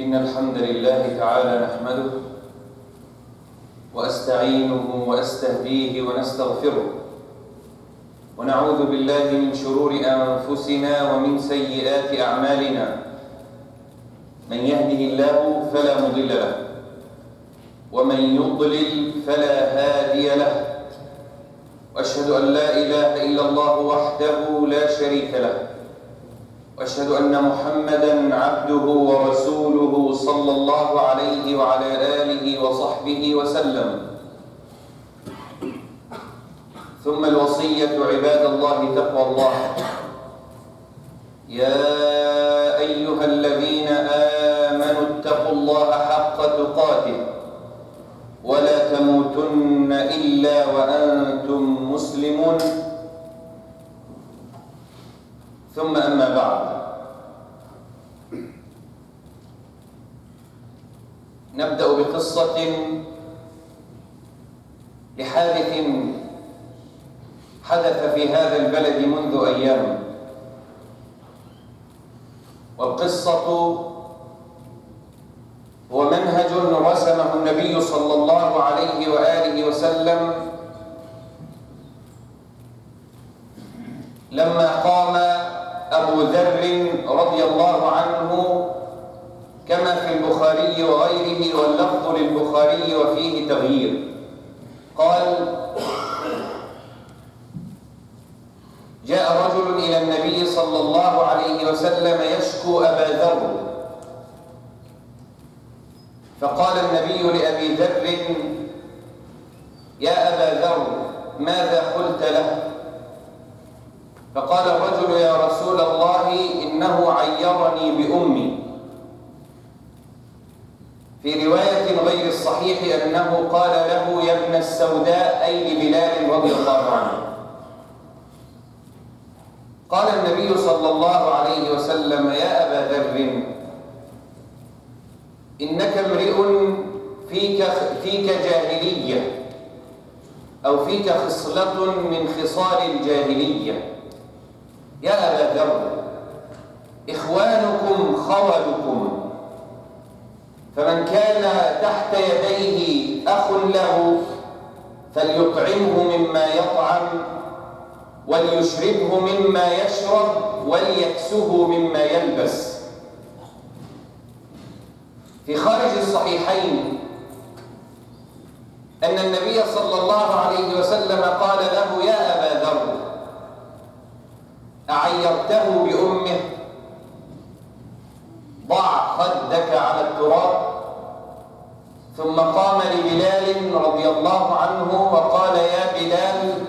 إن الحمد لله تعالى نحمده وأستعينه وأستهديه ونستغفره ونعوذ بالله من شرور أنفسنا ومن سيئات أعمالنا. من يهده الله فلا مضل له ومن يضلل فلا هادي له، وأشهد أن لا إله إلا الله وحده لا شريك له، وأشهد أن محمدًا عبده ورسوله صلى الله عليه وعلى آله وصحبه وسلم. ثم الوصية عباد الله تقوى الله. يا أيها الذين آمنوا اتقوا الله حق تقاته ولا تموتن إلا وأنتم مسلمون. ثم أما بعد، نبدأ بقصة لحادث حدث في هذا البلد منذ أيام، والقصة هو منهج رسمه النبي صلى الله عليه وآله وسلم لما قام أبو ذر رضي الله عنه كما في البخاري وغيره، واللفظ للبخاري وفيه تغيير. قال: جاء رجل إلى النبي صلى الله عليه وسلم يشكو أبا ذر، فقال النبي لأبي ذر: يا أبا ذر ماذا قلت له؟ فقال الرجل: يا رسول الله إنه عيرني بأمي. في رواية غير الصحيح أنه قال له: يا ابن السوداء، أي لبلال رضي الله عنه. قال النبي صلى الله عليه وسلم: يا أبا ذر إنك امرئ فيك جاهلية، أو فيك خصلة من خصال الجاهلية. يا أبا ذر إخوانكم خولكم، فمن كان تحت يديه أخ له فليطعمه مما يطعم، وليشربه مما يشرب وليكسه مما يلبس. في خارج الصحيحين أن النبي صلى الله عليه وسلم قال له: يا أبا ذر، أعيرته بأمه؟ ضع خدك على التراب. ثم قام لبلال رضي الله عنه وقال: يا بلال،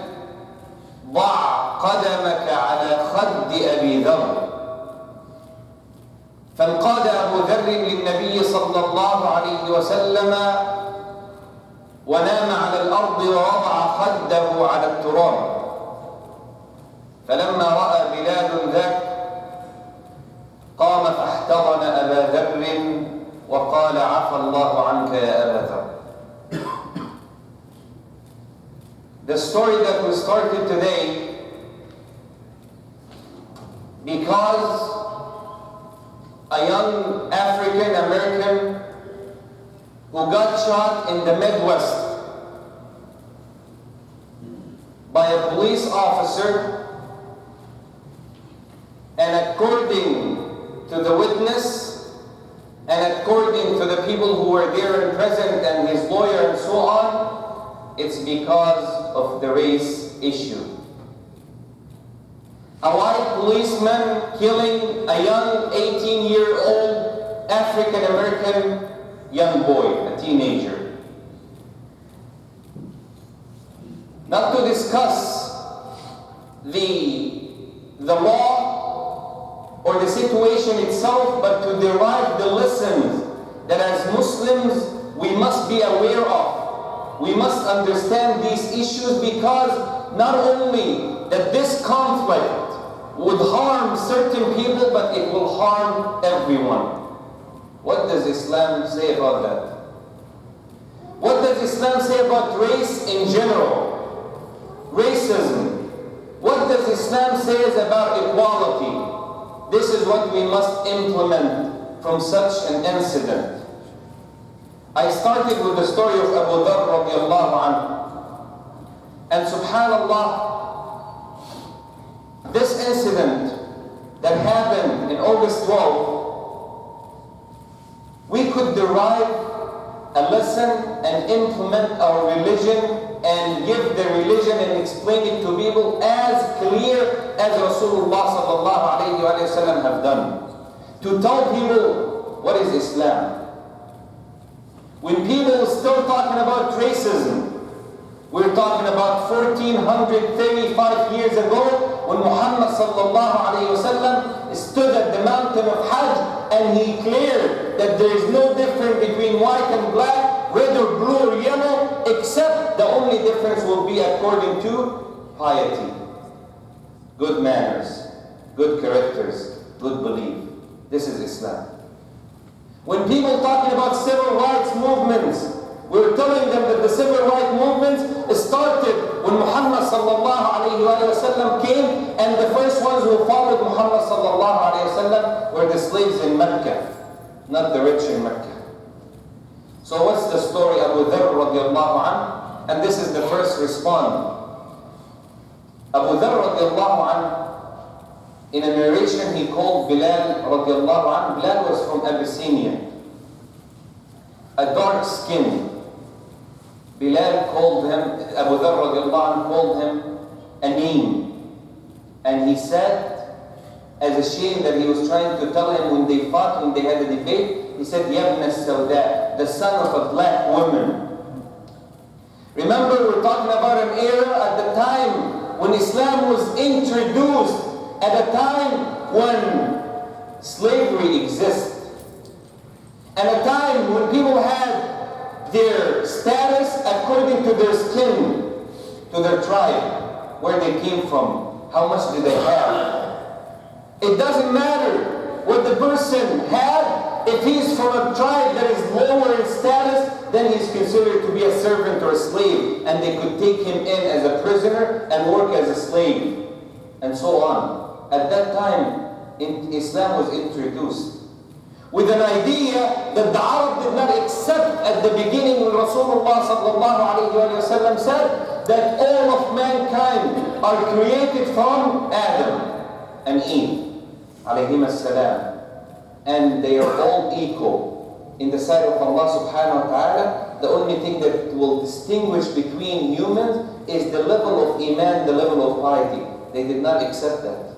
ضع قدمك على خد أبي ذر. فانقاد أبو ذر للنبي صلى الله عليه وسلم ونام على الأرض ووضع خده على التراب. فلما رأى بلال ذاك قام فاحتضن أبا ذر وقال: عفى الله عنك يا أبا ذر. The story that we started today, because a young African American who got shot in the Midwest by a police officer, and according to the witness and according to the people who were there and present and his lawyer and so on, it's because of the race issue. A white policeman killing a young 18-year-old African American young boy, a teenager. Not to discuss the law or the situation itself, but to derive the lessons that as Muslims we must be aware of. We must understand these issues, because not only that this conflict would harm certain people, but it will harm everyone. What does Islam say about that? What does Islam say about race in general? Racism. What does Islam say about equality? This is what we must implement from such an incident. I started with the story of Abu Dharr radiallahu anhu. And subhanallah, this incident that happened in August 12th, we could derive a lesson and implement our religion and give the religion and explain it to people as clear as Rasulullah sallallahu alayhi wa sallam have done. To tell people what is Islam. When people are still talking about racism, we're talking about 1435 years ago, when Muhammad sallallahu alayhi wa sallam stood at the mountain of Hajj and he declared that there is no difference between white and black, red or blue or yellow, except the only difference will be according to piety, good manners, good characters, good belief. This is Islam. When people talking about civil rights movements, we're telling them that the civil rights movements started when Muhammad sallallahu alayhi wa sallam came, and the first ones who followed Muhammad sallallahu alayhi wa sallam were the slaves in Mecca, not the rich in Mecca. So what's the story? Abu Dharr radiallahu anhu, and this is the first response. Abu Dharr radiallahu anhu, in a narration he called Bilal radiallahu anhu. Bilal was from Abyssinia, a dark skin. Bilal called him, Abu Dharr radiallahu anhu called him a name. And he said, as a shame that he was trying to tell him when they fought, when they had a debate, he said, Yabna Sawda, the son of a black woman. Remember, we're talking about an era at the time when Islam was introduced, at a time when slavery existed, at a time when people had their status according to their skin, to their tribe, where they came from, how much did they have. It doesn't matter what the person had. If he's from a tribe that is lower in status, then he's considered to be a servant or a slave, and they could take him in as a prisoner and work as a slave, and so on. At that time, Islam was introduced with an idea that the Arab did not accept at the beginning, when Rasulullah sallallahu alayhi wa sallam said that all of mankind are created from Adam and Eve, alayhim as-salam, and they are all equal in the sight of Allah subhanahu wa ta'ala. The only thing that will distinguish between humans is the level of iman, the level of piety. They did not accept that.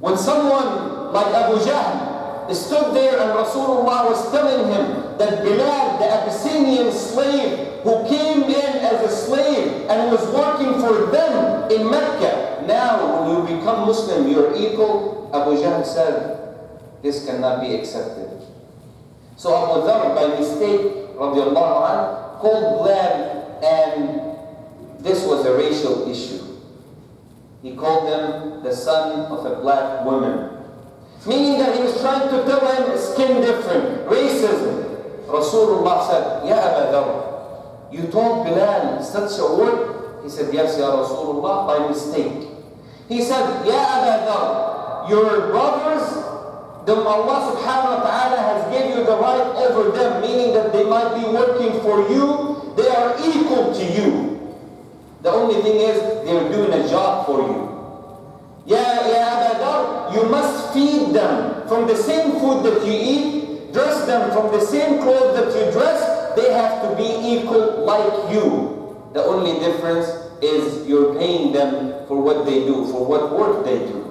When someone like Abu Jahl stood there and Rasulullah was telling him that Bilal, the Abyssinian slave who came in as a slave and was working for them in Mecca, now when you become Muslim, you're equal, Abu Jahl said, this cannot be accepted. So Abu Dharr, by mistake, radiallahu anh, called Bilal, and this was a racial issue. He called him the son of a black woman. Meaning that he was trying to tell him skin different, racism. Rasulullah said, Ya Abu Dharr, you told Bilal such a word? He said, yes, Ya Rasulullah, by mistake. He said, Ya Abu Dharr, your brothers, them Allah subhanahu wa ta'ala has given you the right over them, meaning that they might be working for you, they are equal to you. The only thing is, they're doing a job for you. Ya Abu Dharr, you must feed them from the same food that you eat, dress them from the same clothes that you dress, they have to be equal like you. The only difference is you're paying them for what they do, for what work they do.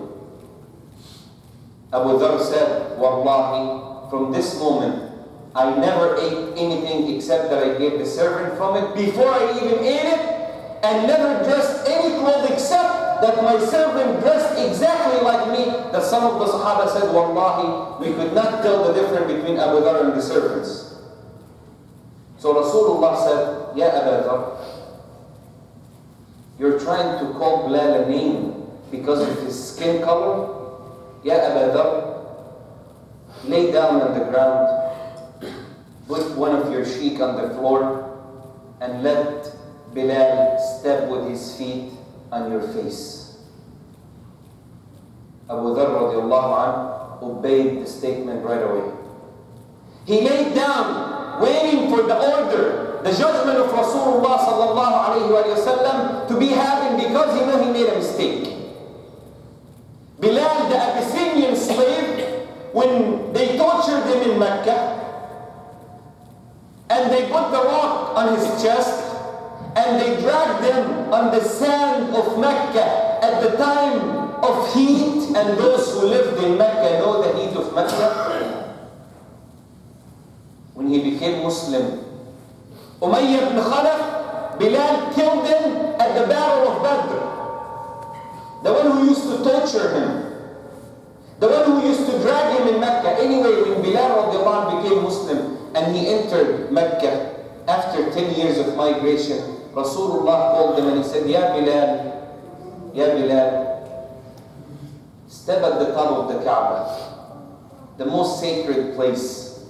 Abu Dharr said, Wallahi, from this moment, I never ate anything except that I gave the servant from it before I even ate it, and never dressed any clothes except that my servant dressed exactly like me. That some of the Sahaba said, Wallahi, we could not tell the difference between Abu Dharr and the servants. So Rasulullah said, Ya Abu Dharr, you're trying to call Bilal a name because of his skin color? Ya Abu Dharr, lay down on the ground, put one of your sheik on the floor, and let Bilal step with his feet on your face. Abu Dharr radiallahu anh obeyed the statement right away. He laid down, waiting for the order, the judgment of Rasulullah sallallahu alayhi wa sallam to be happened, because he knew he made a mistake. Bilal, the Abyssinian slave, when they tortured him in Mecca, and they put the rock on his chest, and they dragged him on the sand of Mecca at the time of heat, and those who lived in Mecca know the heat of Mecca. When he became Muslim, Umayyah ibn Khalaf, Bilal killed him at the Battle of Badr. The one who used to torture him, the one who used to drag him in Mecca. Anyway, when Bilal radiallahu anh became Muslim and he entered Mecca after 10 years of migration, Rasulullah called him and he said, Ya Bilal, step at the top of the Kaaba, the most sacred place,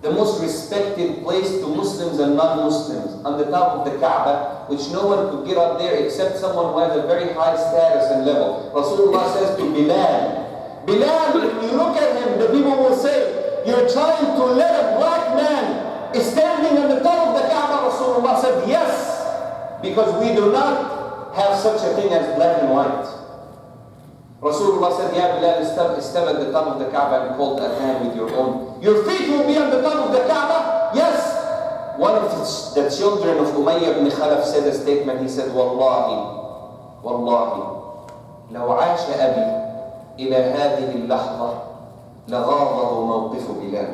the most respected place to Muslims and non-Muslims, on the top of the Kaaba, which no one could get up there except someone who has a very high status and level. Rasulullah says to Bilal, Bilal, when you look at him, the people will say, you're trying to let a black man standing on the top of the Kaaba. Rasulullah said, yes, because we do not have such a thing as black and white. Rasulullah said, Ya Bilal, step at the top of the Kaaba and call that hand with your own. Your feet will be on the top of the Kaaba? Yes. One of the children of Umayyah ibn Khalaf said a statement. He said, Wallahi, لو عاش أبي إلى هذه اللحظة لغاضه موقف بلال.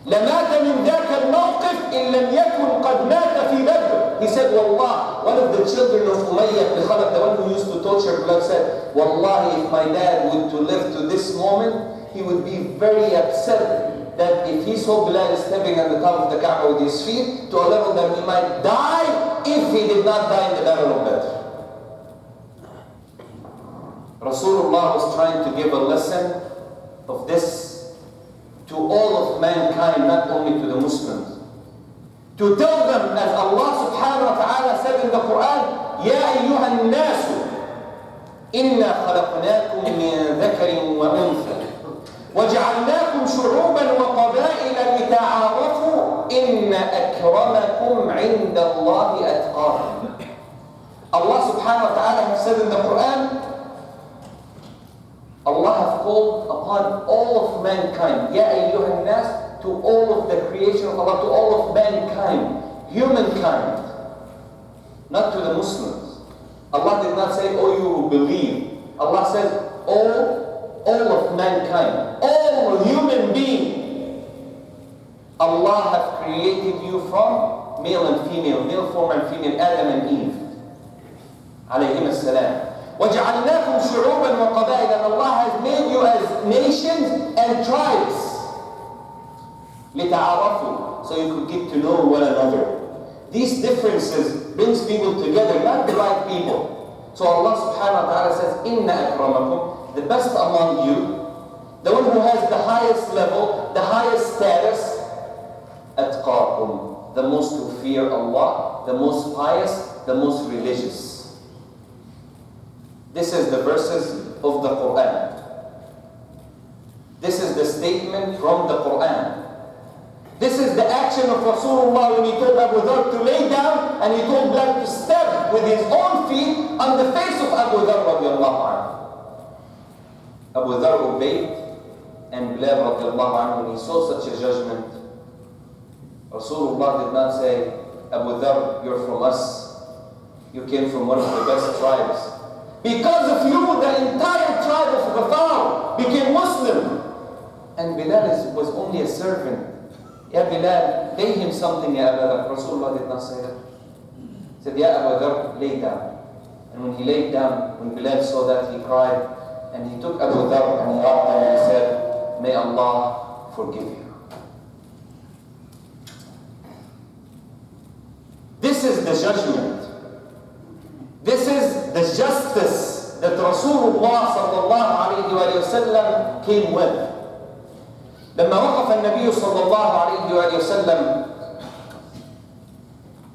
لمات من ذاك الموقف إن لم يكن قد مات في بدر. He said, Wallah, one of the children of Umayyah ibn Khalaf, the one who used to torture Bilal, said, Wallahi, if my dad would to live to this moment, he would be very upset that if he saw Bilal stepping on the top of the Kaaba with his feet, to a level that he might die if he did not die in the Battle of Badr. Rasulullah was trying to give a lesson of this to all of mankind, not only to the Muslims. To tell them, as Allah subhanahu wa ta'ala said in the Quran, Ya ayyuha an-nasu, inna khalaqnakum min dhakarin wa untha, وَجَعَلْنَاكُمْ شُعُوبًا وَقَبَائِلَ لِتَعَارَفُوا إِنَّ إِنَّ أَكْرَمَكُمْ عِنْدَ اللَّهِ أَتْقَاكُمْ. Allah subhanahu wa ta'ala has said in the Quran, Allah has called upon all of mankind, Ya ayyuhan nas, to all of the creation of Allah, to all of mankind, humankind, not to the Muslims. Allah did not say, oh, you will believe. Allah says, all of mankind, all human beings. Allah has created you from male and female, male form and female, Adam and Eve, alayhim as-salam. وَجَعَلْنَاكُمْ شُعُوبًا وَقَبَائِلًا. And Allah has made you as nations and tribes. لِتَعَارَفُوا. So you could get to know one another. These differences brings people together, not divide people. So Allah subhanahu wa ta'ala says, إِنَّ أَكْرَمَكُمْ, the best among you, the one who has the highest level, the highest status, أَتْقَاكُمْ, the most who fear Allah, the most pious, the most religious. This is the verses of the Quran. This is the statement from the Quran. This is the action of Rasulullah when he told Abu Dhar to lay down and he told Bilal to step with his own feet on the face of Abu Dhar radiallahu anhu. Abu Dhar obeyed, and Bilal radiallahu anhu, when he saw such a judgment, Rasulullah did not say, Abu Dhar, you're from us. You came from one of the best tribes. Because of you, the entire tribe of Ghafar became Muslim. And Bilal was only a servant. Ya Bilal, lay him something, Ya Abu Dhar. Rasulullah did not say that. He said, Ya Abu Dhar, lay down. And when he laid down, when Bilal saw that, he cried. And he took Abu Dhar and he hugged him and he said, may Allah forgive you. This is the judgment. This is the justice that Rasulullah sallallahu alayhi wa sallam came with. لما وقف النبي صلى الله عليه وآله وسلم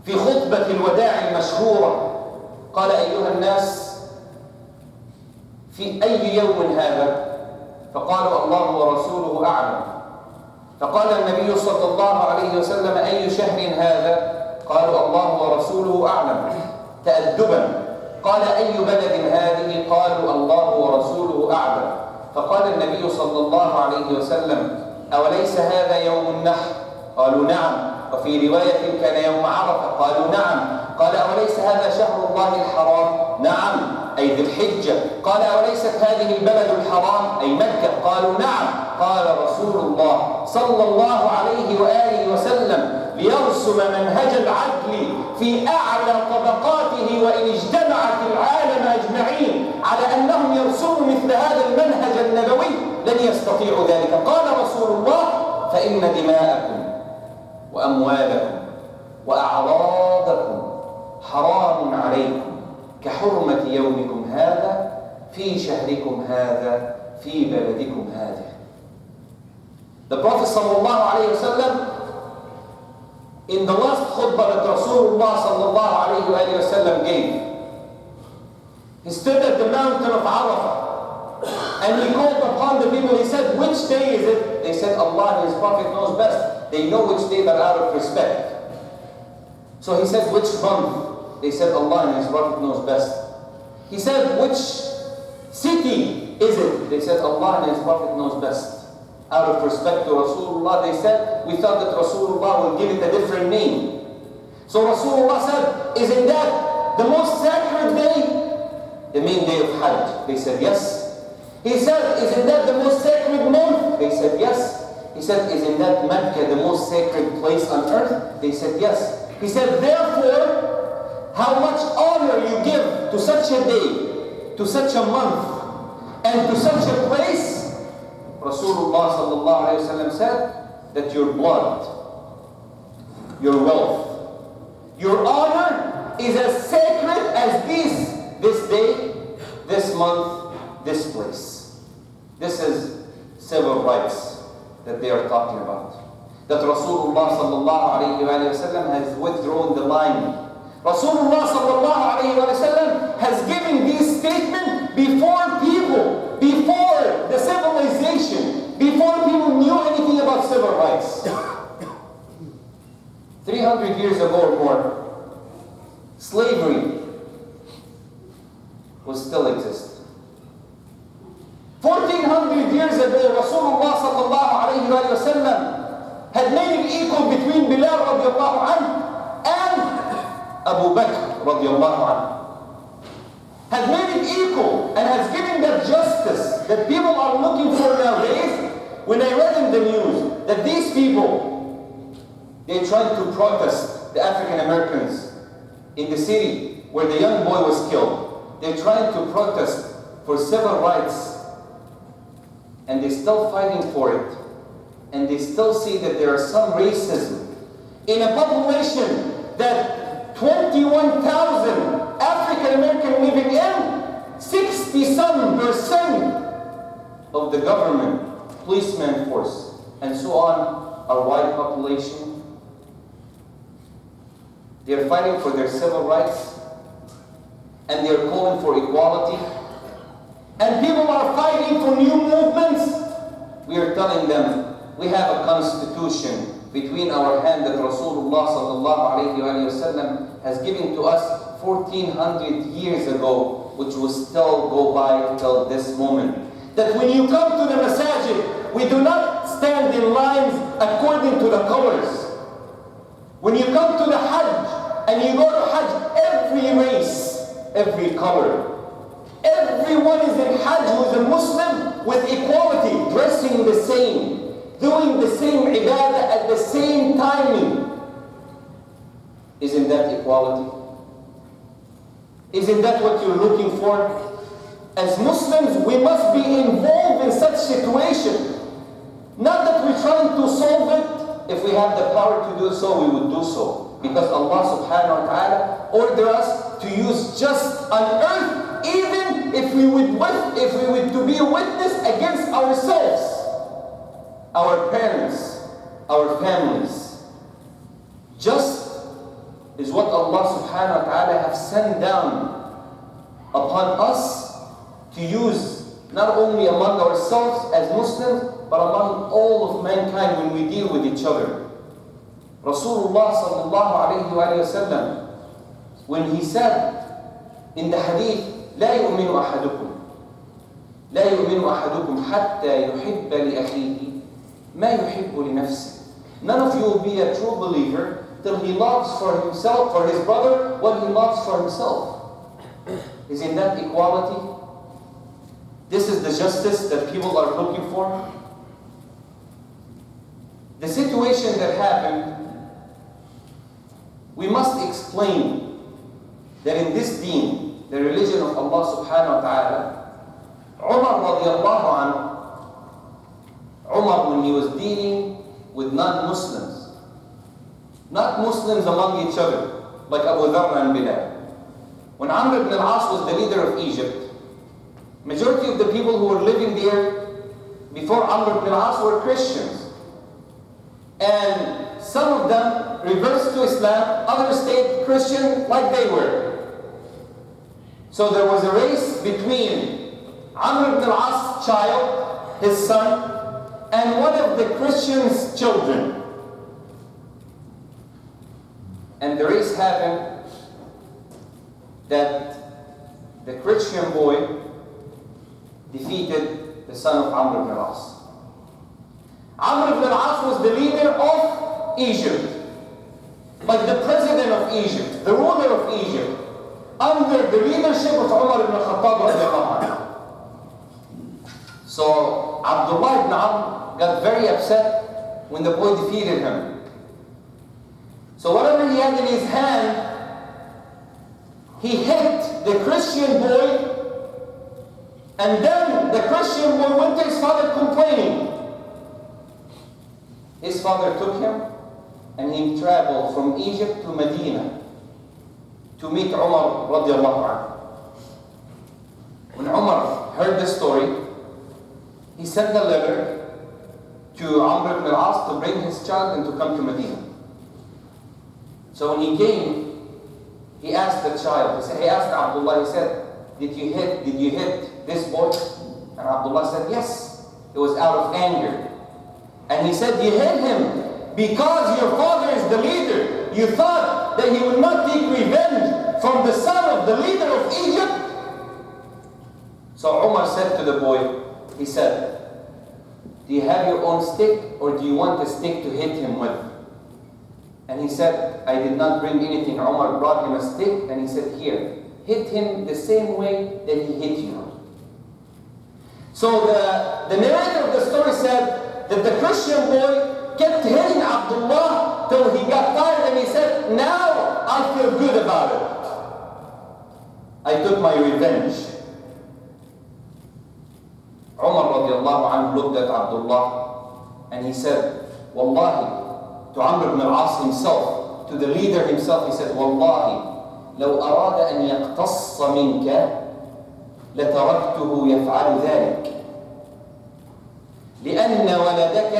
في خطبة الوداع المشهورة قال أيها الناس في أي يوم هذا؟ فقالوا الله ورسوله أعلم. فقال النبي صلى الله عليه وسلم أي شهر هذا؟ قالوا الله ورسوله أعلم تأدبا. قال أي بلد هذه؟ قالوا الله ورسوله أعلم. فقال النبي صلى الله عليه وسلم أوليس هذا يوم النحر؟ قالوا نعم. وفي رواية كان يوم عرفة. قالوا نعم. قال أوليس هذا شهر الله الحرام؟ نعم، أي ذي الحجة. قال أوليست هذه البلد الحرام أي مكة؟ قالوا نعم. قال رسول الله صلى الله عليه وآله وسلم ليرسم منهج العدل في أعلى طبقاته وإن اجتمعت العالم أجمعين على أنهم يرسموا مثل هذا المنهج النبوي لن يستطيعوا ذلك. قال رسول الله فإن دماءكم وأموالكم وأعراضكم حرام عليكم كحرمة يومكم هذا في شهركم هذا في بلدكم هذا. The Prophet sallallahu alayhi wa sallam, in the last khutbah that Rasulullah sallallahu alayhi wa sallam gave, he stood at the mountain of Arafah and he called upon the people. He said, which day is it? They said, Allah and His Prophet knows best. They know which day, but out of respect. So he said, which month? They said, Allah and His Prophet knows best. He said, which city is it? They said, Allah and His Prophet knows best. Out of respect to Rasulullah, they said, we thought that Rasulullah will give it a different name. So Rasulullah said, isn't that the most sacred day? The main day of Hajj. They said, yes. He said, isn't that the most sacred month? They said, yes. He said, isn't that Mecca the most sacred place on earth? They said, yes. He said, therefore, how much honor you give to such a day, to such a month, and to such a place, Rasulullah sallallahu alayhi wa sallam said that your blood, your wealth, your honor is as sacred as this day, this month, this place. This is civil rights that they are talking about. That Rasulullah sallallahu alayhi wa sallam has withdrawn the line. Rasulullah sallallahu alayhi wa sallam has given these statements before people, before the civilization, before people knew anything about civil rights. 300 years ago or more, slavery was still exist. 1400 years ago, Rasulullah sallallahu alayhi wa sallam had made it equal between Bilal radiallahu anhu and Abu Bakr radiallahu anhu. Has made it equal and has given that justice that people are looking for nowadays. When I read in the news that these people, they tried to protest the African Americans in the city where the young boy was killed. They tried to protest for civil rights, and they're still fighting for it. And they still see that there are some racism in a population that 21,000 African American living in, 60-some% of the government, policeman force, and so on, are white population. They are fighting for their civil rights, and they are calling for equality. And people are fighting for new movements. We are telling them, we have a constitution between our hand that Rasulullah sallallahu alayhi wa sallam has given to us 1400 years ago, which will still go by till this moment. That when you come to the masajid, we do not stand in lines according to the colors. When you come to the Hajj and you go to Hajj, every race, every color, everyone is in Hajj who is a Muslim with equality, dressing the same, doing the same ibadah at the same timing. Isn't that equality? Isn't that what you're looking for? As Muslims, we must be involved in such situations. Not that we're trying to solve it. If we have the power to do so, we would do so. Because Allah subhanahu wa ta'ala ordered us to use just on earth, even if we would to be a witness against ourselves, our parents, our families. Just is what Allah subhanahu wa ta'ala have sent down upon us to use not only among ourselves as Muslims, but among all of mankind when we deal with each other. Rasulullah sallallahu alayhi wa sallam, when he said in the hadith, لا يؤمن أحدكم لا يؤمن أحدكم حتى يحب لأخيه ما يحب لنفسه. None of you will be a true believer till he loves for himself, for his brother, what he loves for himself. Isn't that equality? This is the justice that people are looking for. The situation that happened, we must explain that in this deen, the religion of Allah subhanahu wa ta'ala, Ammar radiallahu anhu, Ammar, when he was dealing with non-Muslims, not Muslims among each other, like Abu Dharr and Bilal. When Amr ibn al-As was the leader of Egypt, majority of the people who were living there before Amr ibn al-As were Christians. And some of them reversed to Islam, others stayed Christian like they were. So there was a race between Amr ibn al-As' child, his son, and one of the Christians' children. And the race happened that the Christian boy defeated the son of Amr ibn al-As. Amr ibn al-As was the leader of Egypt, like the president of Egypt, the ruler of Egypt, under the leadership of Umar ibn al-Khattab radiallahu anhu. So Abdullah ibn Amr got very upset when the boy defeated him. So whatever he had in his hand, he hit the Christian boy, and then the Christian boy went to his father complaining. His father took him and he traveled from Egypt to Medina to meet Umar radiallahu anhu. When Umar heard the story, he sent a letter to Amr ibn al-As to bring his child and to come to Medina. So when he came, he asked the child, he asked Abdullah, he said, did you hit this boy? And Abdullah said, yes. It was out of anger. And he said, you hit him because your father is the leader. You thought that he would not take revenge from the son of the leader of Egypt? So Umar said to the boy, he said, do you have your own stick or do you want a stick to hit him with? And he said, I did not bring anything. Umar brought him a stick and he said, here, hit him the same way that he hit you. So the narrator of the story said that the Christian boy kept hitting Abdullah till he got tired and he said, now I feel good about it. I took my revenge. Umar radiallahu anhu looked at Abdullah and he said, Wallahi, to Amr ibn al-As himself, to the leader himself, he said, Wallahi, لو أراد أن يقتص منك لتركته يفعل ذلك لأن ولدك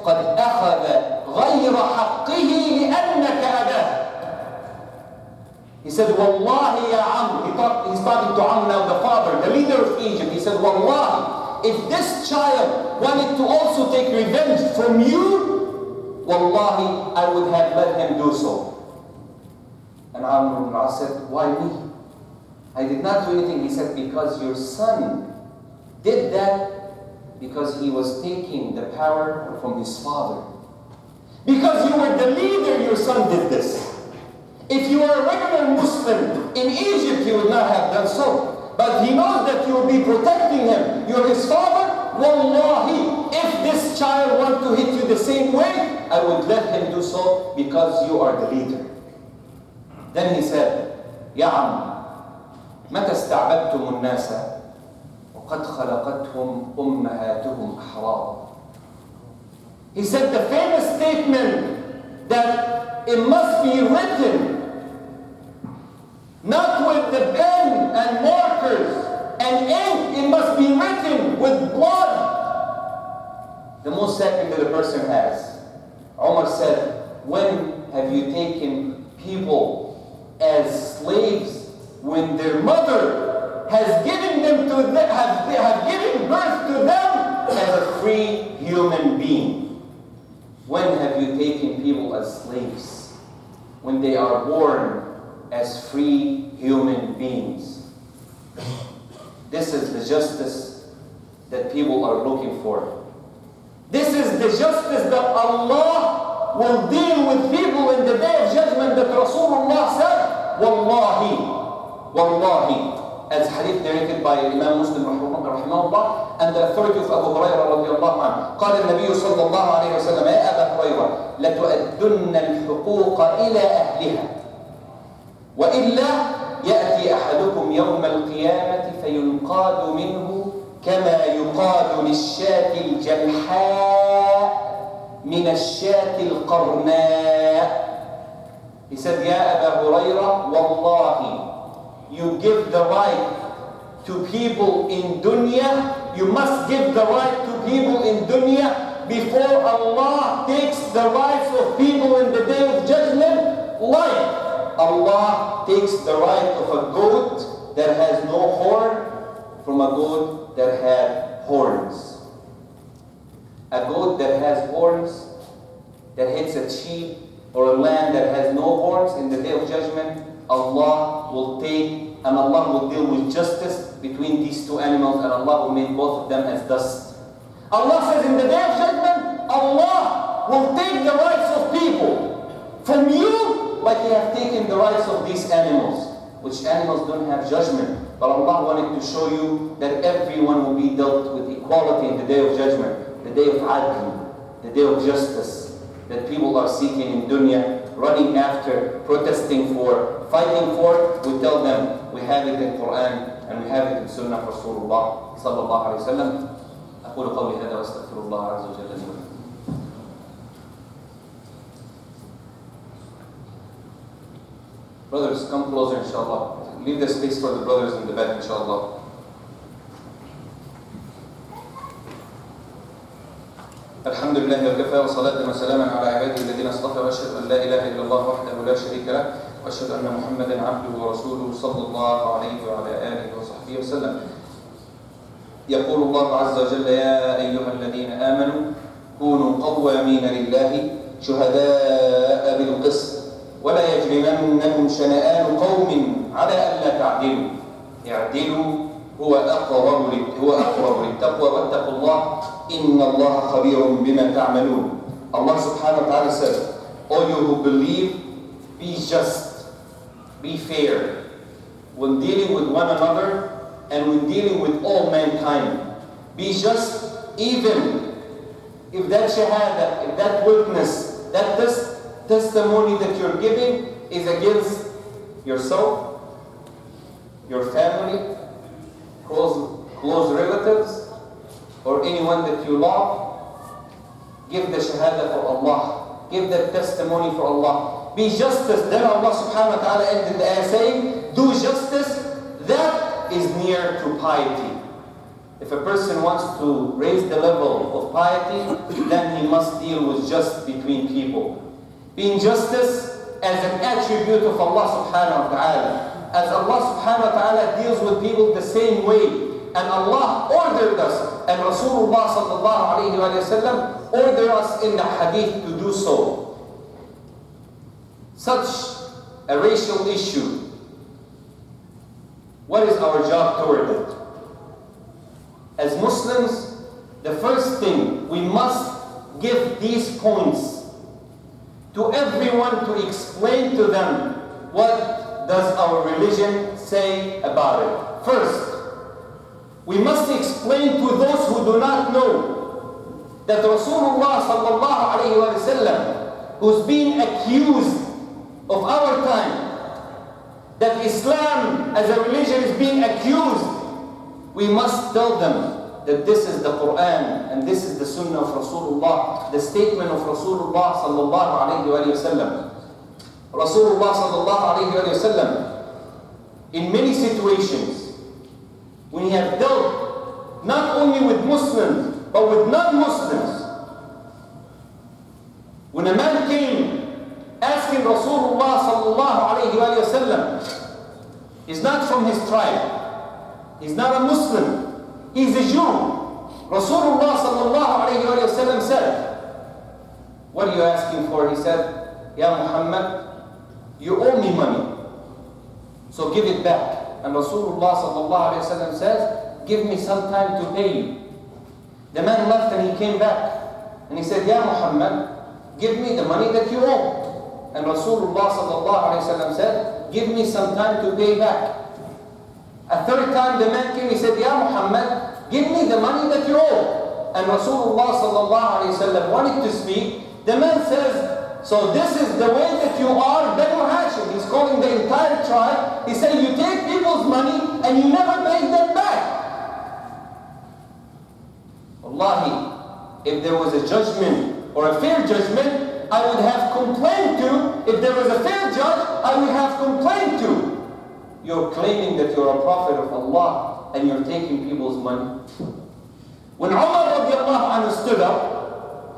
قد أخذ غير حقه لأنك أباه. He said, Wallahi ya Amr, he's talking to Amr now, the father, the leader of Egypt. He said, Wallahi, if this child wanted to also take revenge from you, Wallahi, I would have let him do so. And Amr ibn al-As said, why me? I did not do anything. He said, because your son did that because he was taking the power from his father. Because you were the leader, your son did this. If you were a regular Muslim in Egypt, he would not have done so. But he knows that you will be protecting him. You're his father. Wallahi, if this child wants to hit you the same way, I would let him do so because you are the leader. Then he said, يا عم متى استعبدتم الناس وقد خلقتهم أمهاتهم أحرارا. He said the famous statement that it must be written not with the pen and markers and ink, it must be written with blood. The most sacred that a person has. Umar said, when have you taken people as slaves when their mother has given them to them, have given birth to them as a free human being? When have you taken people as slaves when they are born as free human beings? This is the justice that people are looking for. This is the justice that Allah will deal with people in the day of judgment, that Rasulullah said, Wallahi, Wallahi, as hadith narrated by Imam Muslim rahimahullah, and the authority of Abu Hurairah radiallahu anhu. قال النبي صلى الله عليه وسلم يا أبا هريرة لتؤدن الحقوق إلى أهلها وإلا يأتي أحدكم يوم القيامة فينقاد منه كما يقاد للشاة الجلحاء من الشاة القرناء. He said, يا أبا هريرة, Wallahi, you give the right to people in dunya, you must give the right to people in dunya before Allah takes the rights of people in the day of judgment, like Allah takes the right of a goat that has no horn from a goat that had horns. A goat that has horns, that hits a sheep or a lamb that has no horns, in the day of judgment, Allah will take and Allah will deal with justice between these two animals, and Allah will make both of them as dust. Allah says in the day of judgment, Allah will take the rights of people from you like He has taken the rights of these animals, which animals don't have judgment. But Allah wanted to show you that everyone will be dealt with equality in the day of judgment, the day of adl, the day of justice that people are seeking in dunya, running after, protesting for, fighting for. We tell them we have it in Quran and we have it in Sunnah of Rasulullah sallallahu alaihi wasallam. أقول قولي هذا وأستغفر الله عز وجل لي ولكم. Brothers, come closer, inshallah. Leave the space for the brothers in the back, inshallah. الحمد لله وكفى وصلاة وسلاما على عباده الذين اصطفى واشهد ان لا اله الا الله وحده لا شريك له واشهد ان محمدا عبده ورسوله صلى الله عليه وعلى اله وصحبه وسلم. يقول الله عز وجل يا ايها الذين امنوا كونوا قوامين لله شهداء بالقسط ولا يجرمنكم شنآن قوم على ألا تعدلوا اعدلوا هو أقرب للتقوى واتقوا الله إن الله خبير بما تعملون. Allah subhanahu wa ta'ala says, O you who believe, be just, be fair when dealing with one another and when dealing with all mankind. Be just even if that shahada, if that witness, that testimony that you're giving is against yourself, your family, close relatives, or anyone that you love. Give the shahada for Allah. Give the testimony for Allah. Be justice. Then Allah subhanahu wa ta'ala ended the ayah saying, do justice. That is near to piety. If a person wants to raise the level of piety, then he must deal with just between people. Being justice as an attribute of Allah subhanahu wa ta'ala. As Allah subhanahu wa ta'ala deals with people the same way. And Allah ordered us, and Rasulullah sallallahu alayhi wa sallam ordered us in the hadith to do so. Such a racial issue, what is our job toward it? As Muslims, the first thing, we must give these points to everyone to explain to them what does our religion say about it. First, we must explain to those who do not know that Rasulullah sallallahu alayhi wa sallam, who's being accused of our time, that Islam as a religion is being accused, we must tell them that this is the Quran and this is the Sunnah of Rasulullah, the statement of Rasulullah sallallahu alayhi wa sallam. Rasulullah sallallahu alayhi wa sallam, in many situations, when he had dealt not only with Muslims, but with non-Muslims. When a man came asking Rasulullah sallallahu alayhi wa sallam, he's not from his tribe, he's not a Muslim, he's a Jew. Rasulullah sallallahu alayhi wa sallam said, what are you asking for? He said, Ya Muhammad, you owe me money, so give it back. And Rasulullah sallallahu alayhi wa sallam says, give me some time to pay you. The man left and he came back. And he said, Ya Muhammad, give me the money that you owe. And Rasulullah sallallahu alayhi wa sallam said, give me some time to pay back. A third time the man came, he said, Ya Muhammad, give me the money that you owe. And Rasulullah sallallahu alayhi wa sallam wanted to speak. The man says, so this is the way that you are, Banu Hashim. He's calling the entire tribe. He said, you take people's money and you never pay them back. Wallahi, if there was a judgment or a fair judgment, I would have complained to. If there was a fair judge, I would have complained to. You're claiming that you're a prophet of Allah and you're taking people's money. When Ammar radiallahu anhu stood up,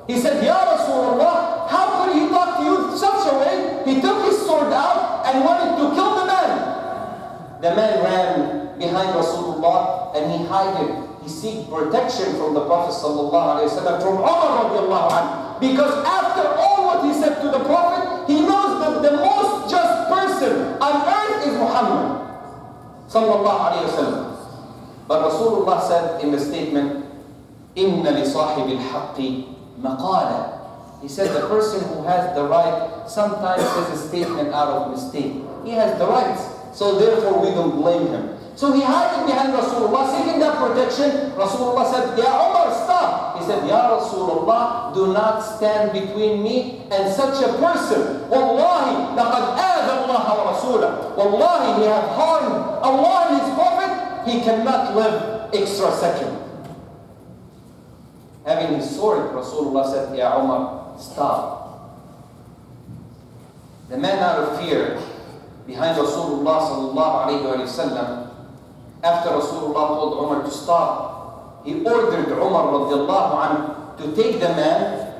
he said, Ya Rasulullah, how could he talk to you such a way? He took his sword out and wanted to kill the man. The man ran behind Rasulullah and he hid. He seeked protection from the Prophet sallallahu alaihi wasallam, from Ammar radiallahu anhu. Because after all what he said to the Prophet, he knows that the most just person on earth is Muhammad sallallahu alaihi wasallam. But Rasulullah said in the statement, Inna li sahibil haqqi maqala. He said the person who has the right sometimes says a statement out of mistake. He has the rights, so therefore we don't blame him. So he hid behind Rasulullah, seeking that protection. Rasulullah said, Ya Ammar, stop. He said, Ya Rasulullah, do not stand between me and such a person. Wallahi, laqad aadha Allah wa Rasulah. Wallahi, he have harmed Allah and His Prophet. He cannot live extra second. Having his sword, Rasulullah said, Ya Ammar, stop. The man, out of fear, behind Rasulullah sallallahu alayhi wa sallam, after Rasulullah told Umar to stop, he ordered Umar radiallahu anhu to take the man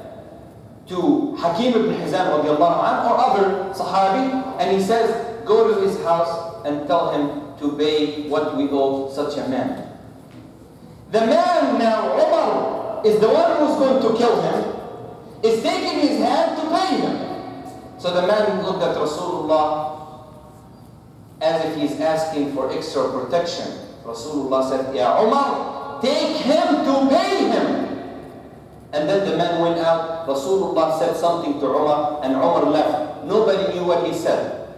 to Hakim ibn Hizam radiallahu anhu or other Sahabi, and he says, go to his house and tell him to pay what we owe such a man. The man now, Umar, is the one who's going to kill him, is taking his hand to pay him. So the man looked at Rasulullah as if he's asking for extra protection. Rasulullah said, Ya Umar, take him to pay him. And then the man went out. Rasulullah said something to Umar, and Umar left. Nobody knew what he said.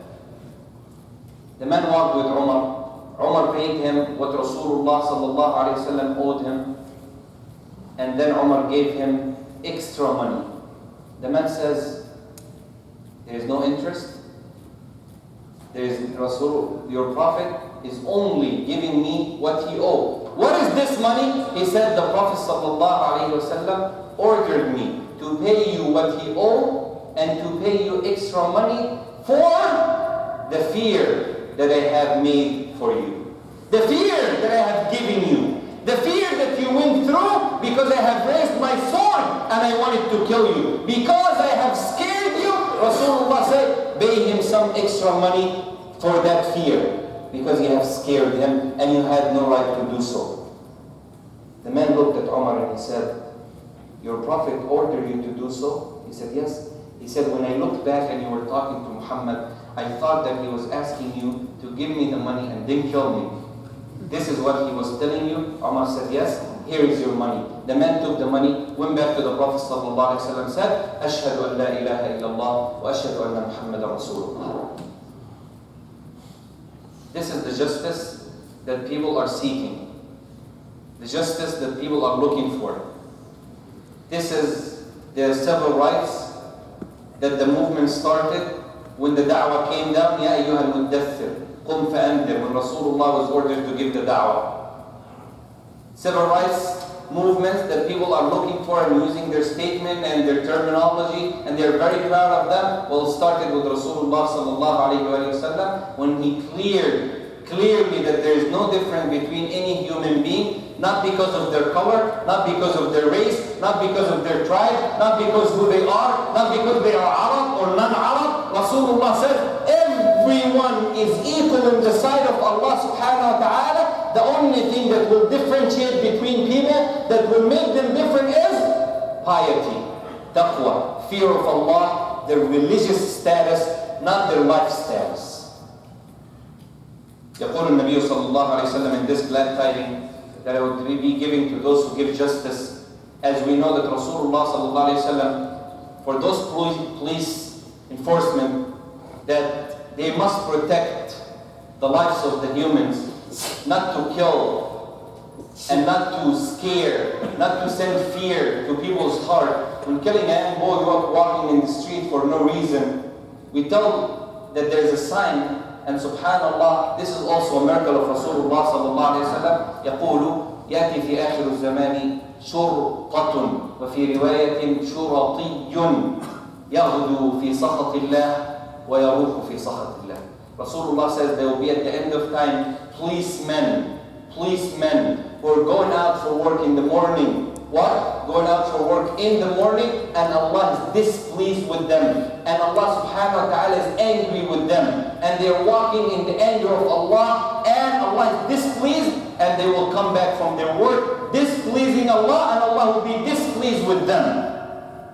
The man walked with Umar. Umar paid him what Rasulullah sallallahu alayhi wa sallam owed him. And then Umar gave him extra money. The man says, there is no interest. There is Rasul, your Prophet is only giving me what he owed. What is this money? He said, the Prophet sallallahu alayhi wa sallam ordered me to pay you what he owed and to pay you extra money for the fear that I have made for you. The fear that I have given you. The fear that you went through because I have raised my sword and I wanted to kill you. Because I have scared you, Rasulullah said, pay him some extra money for that fear. Because you have scared him and you had no right to do so. The man looked at Umar and he said, your Prophet ordered you to do so? He said, yes. He said, when I looked back and you were talking to Muhammad, I thought that he was asking you to give me the money and then kill me. This is what he was telling you? Umar said, yes, here is your money. The man took the money, went back to the Prophet ﷺ, said, Ashhadu an la ilaha illallah wa ashhadu anna Muhammadan Rasulullah. This is the justice that people are seeking. The justice that people are looking for. This is the civil rights that the movement started when the da'wah came down. Ya ayyuhal muddathir, qum fa'andir, when Rasulullah was ordered to give the da'wah. Civil rights movements that people are looking for and using their statement and their terminology, and they're very proud of them. Well, it started with Rasulullah sallallahu alayhi wa sallam when he clearly that there is no difference between any human being, not because of their color, not because of their race, not because of their tribe, not because who they are, not because they are Arab or non-Arab. Rasulullah said, everyone is equal in the sight of Allah subhanahu wa ta'ala. The only thing that will differentiate between people, that will make them different is piety, taqwa, fear of Allah, their religious status, not their life status. يقول النبي صلى الله عليه وسلم in this glad tiding that I would be giving to those who give justice, as we know that Rasulullah صلى الله عليه وسلم, for those police enforcement, that they must protect the lives of the humans, not to kill and not to scare, not to send fear to people's heart. When killing a boy walking in the street for no reason, we tell that there's a sign. And subhanallah, this is also a miracle of Rasulullah sallallahu alayhi wa sallam. يقول يأتي في آخر الزمان شرطة وفي رواية شرطي يغدو في سخط الله ويروح في سخط الله. Rasulullah says there will be at the end of time policemen who are going out for work in the morning. What? Going out for work in the morning, and Allah is displeased with them. And Allah subhanahu wa ta'ala is angry with them. And they are walking in the anger of Allah, and Allah is displeased, and they will come back from their work displeasing Allah, and Allah will be displeased with them.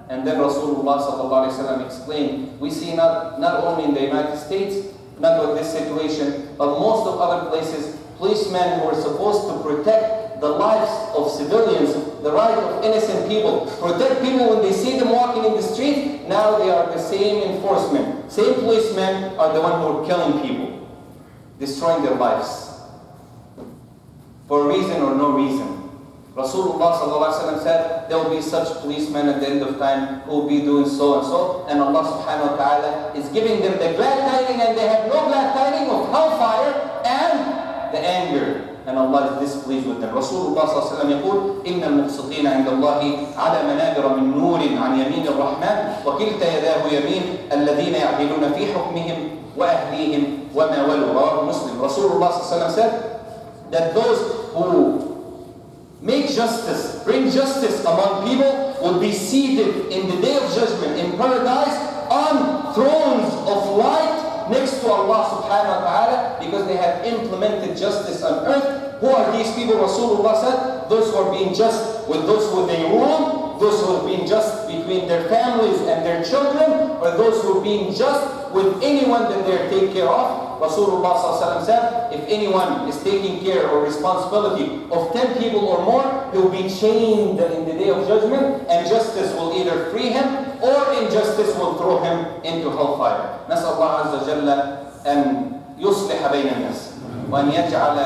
And then Rasulullah sallallahu alayhi wa sallam explained, we see not only in the United States, not with this situation, but most of other places, policemen who are supposed to protect the lives of civilians, the right of innocent people, protect people when they see them walking in the street, now they are the same enforcement. Same policemen are the ones who are killing people, destroying their lives, for a reason or no reason. Rasulullah sallallahu alaihi wasallam said, there will be such policemen at the end of time who will be doing so and so, and Allah subhanahu wa ta'ala is giving them the glad tiding, and they have no glad tiding of hellfire and the anger. And Allah is displeased with them. Rasulullah sallallahu alaihi wasallam يقول إن المقسطين عند الله على منابر من نور عن يمين الرحمن وكلتا يداه يمين الذين يعدلون في حكمهم وأهليهم وما ولوا. رواه Muslim. Rasulullah sallallahu alaihi wasallam said that those who make justice, bring justice among people, will be seated in the day of judgment in paradise on thrones of light next to Allah subhanahu wa ta'ala, because they have implemented justice on earth. Who are these people? Rasulullah said, those who are being just with those who they rule, those who are being just between their families and their children, or those who are being just with anyone that they're taking care of. Rasulullah said, if anyone is taking care or responsibility of 10 people or more, he will be chained in the day of judgment, and justice will either free him or injustice will throw him into hellfire. نسأل الله عز وجل أن يصلح بين الناس وأن يجعل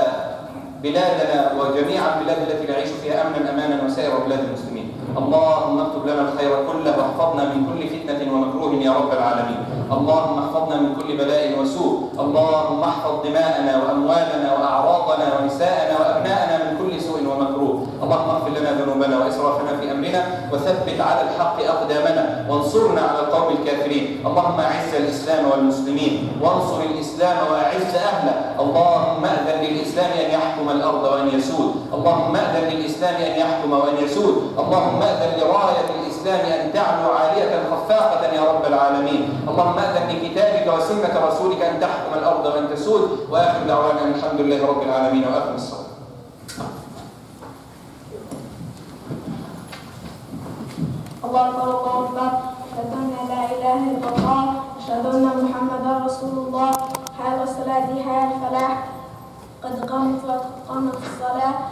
بلادنا وجميع البلاد التي نعيش فيها أمنا أمانا وسائر بلاد المسلمين. اللهم اكتب لنا الخير كله واحفظنا من كل فتنة ومكروه يا رب العالمين. اللهم احفظنا من كل بلاء وسوء. اللهم احفظ دماءنا وأموالنا وأعراضنا ونساءنا وأبناءنا من كل سوء ومكروه. اللهم اغفر لنا ذنوبنا وإسرافنا في أمرنا وثبت على الحق أقدامنا وانصرنا على القوم الكافرين. اللهم أعز الإسلام والمسلمين وانصر الإسلام وأعز أهله. اللهم أذن للإسلام أن يحكم الأرض وأن يسود. اللهم أذن للإسلام أن يحكم وأن يسود. اللهم أذن لراية الإسلام أن تعلو عالية خفاقة يا رب العالمين. اللهم أذن لكتابك وسنة رسولك أن تحكم الأرض وأن تسود. وآخر دعوانا الحمد لله رب العالمين وأقم الصلاة. الله أكبر الله أكبر. أشهد أن لا إله إلا الله. أشهد أن محمدا رسول الله. حي على الصلاة حي على الفلاح. قد قامت الصلاة.